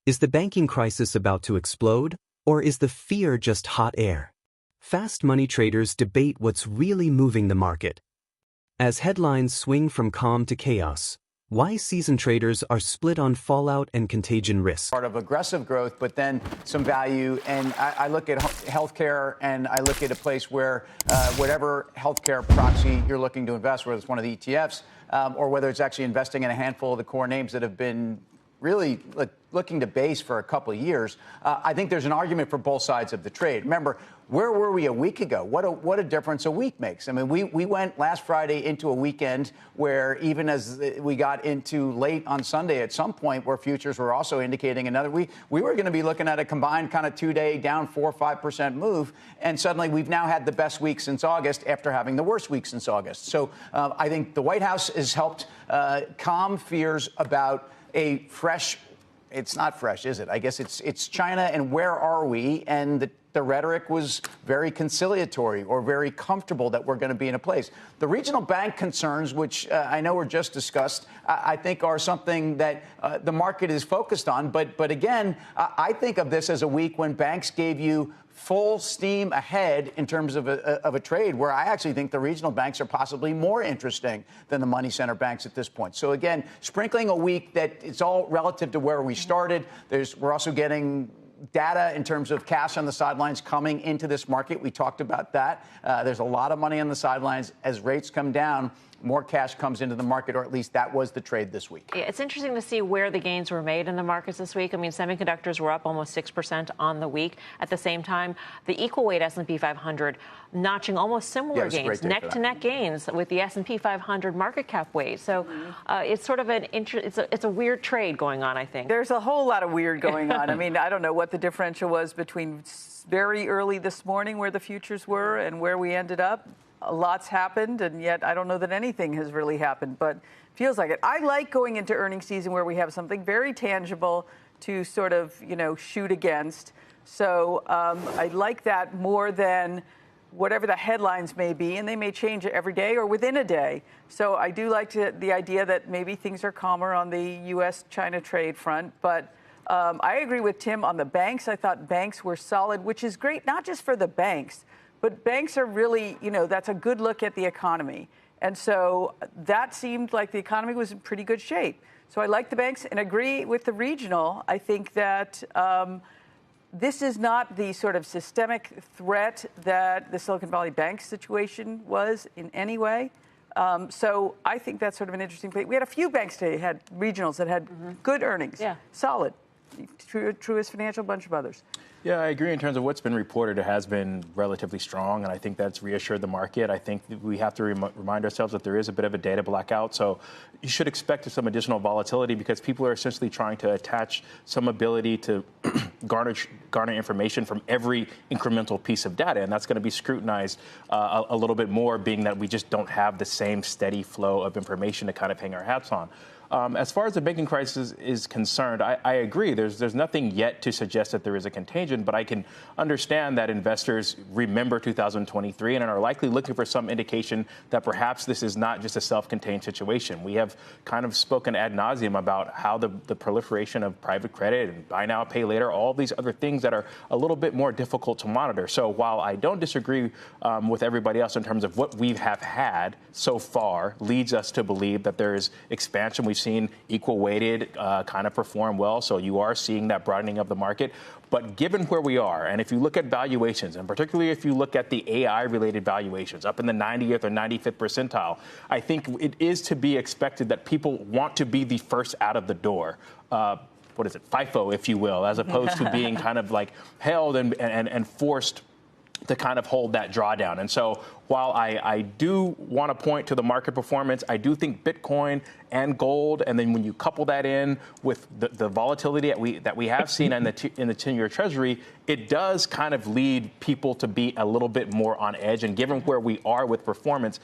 Is the banking crisis about to explode, or is the fear just hot air? Fast money traders debate what's really moving the market. As headlines swing from calm to chaos, why seasoned traders are split on fallout and contagion risk. Part of aggressive growth, but then some value. And I look at healthcare, and I look at a place where whatever healthcare proxy you're looking to invest, whether it's one of the ETFs or whether it's actually investing in a handful of the core names that have been really looking to base for a couple of years, I think there's an argument for both sides of the trade. Remember, where were we a week ago? What a difference a week makes. I mean, we went last Friday into a weekend where even as we got into late on Sunday at some point where futures were also indicating another, we were going to be looking at a combined kind of 2-day down 4 or 5% move. And suddenly we've now had the best week since August after having the worst week since August. So I think the White House has helped calm fears about a fresh, it's not fresh, is it? I guess it's China and where are we? And the rhetoric was very conciliatory or very comfortable that we're going to be in a place. The regional bank concerns, which I know were just discussed, I think are something that the market is focused on. But again, I think of this as a week when banks gave you full steam ahead in terms of a trade where I actually think the regional banks are possibly more interesting than the money center banks at this point. So, again, sprinkling a week that it's all relative to where we started. We're also getting data in terms of cash on the sidelines coming into this market. We talked about that. There's a lot of money on the sidelines. As rates come down, more cash comes into the market, or at least that was the trade this week. Yeah, it's interesting to see where the gains were made in the markets this week. I mean, semiconductors were up almost 6% on the week. At the same time, the equal weight S&P 500 notching almost similar gains, neck-to-neck gains with the S&P 500 market cap weight. So it's sort of it's a weird trade going on, I think. There's a whole lot of weird going on. I mean, I don't know what the differential was between very early this morning where the futures were and where we ended up. A lot's happened, and yet I don't know that anything has really happened, but feels like it. I like going into earnings season where we have something very tangible to sort of, shoot against. So I like that more than whatever the headlines may be, and they may change every day or within a day. So I do like the idea that maybe things are calmer on the U.S.-China trade front, but I agree with Tim on the banks. I thought banks were solid, which is great, not just for the banks, but banks are really, that's a good look at the economy. And so that seemed like the economy was in pretty good shape. So I like the banks and agree with the regional. I think that this is not the sort of systemic threat that the Silicon Valley Bank situation was in any way. So I think that's sort of an interesting place. We had a few banks today, had regionals that had good earnings, solid. Truist Financial, a bunch of others. Yeah, I agree in terms of what's been reported. It has been relatively strong, and I think that's reassured the market. I think we have to remind ourselves that there is a bit of a data blackout, so you should expect some additional volatility because people are essentially trying to attach some ability to garner information from every incremental piece of data, and that's going to be scrutinized a little bit more, being that we just don't have the same steady flow of information to kind of hang our hats on. As far as the banking crisis is concerned, I agree. There's nothing yet to suggest that there is a contagion, but I can understand that investors remember 2023 and are likely looking for some indication that perhaps this is not just a self-contained situation. We have kind of spoken ad nauseum about how the proliferation of private credit and buy now, pay later, all these other things that are a little bit more difficult to monitor. So while I don't disagree with everybody else in terms of what we have had so far leads us to believe that there is expansion. We've seen equal weighted kind of perform well. So you are seeing that broadening of the market. But given where we are, and if you look at valuations, and particularly if you look at the AI-related valuations up in the 90th or 95th percentile, I think it is to be expected that people want to be the first out of the door. What is it, FIFO, if you will, as opposed to being kind of like held and forced to kind of hold that drawdown. And so while I do want to point to the market performance, I do think Bitcoin and gold, and then when you couple that in with the volatility that we have seen in the 10-year Treasury, it does kind of lead people to be a little bit more on edge. And given where we are with performance,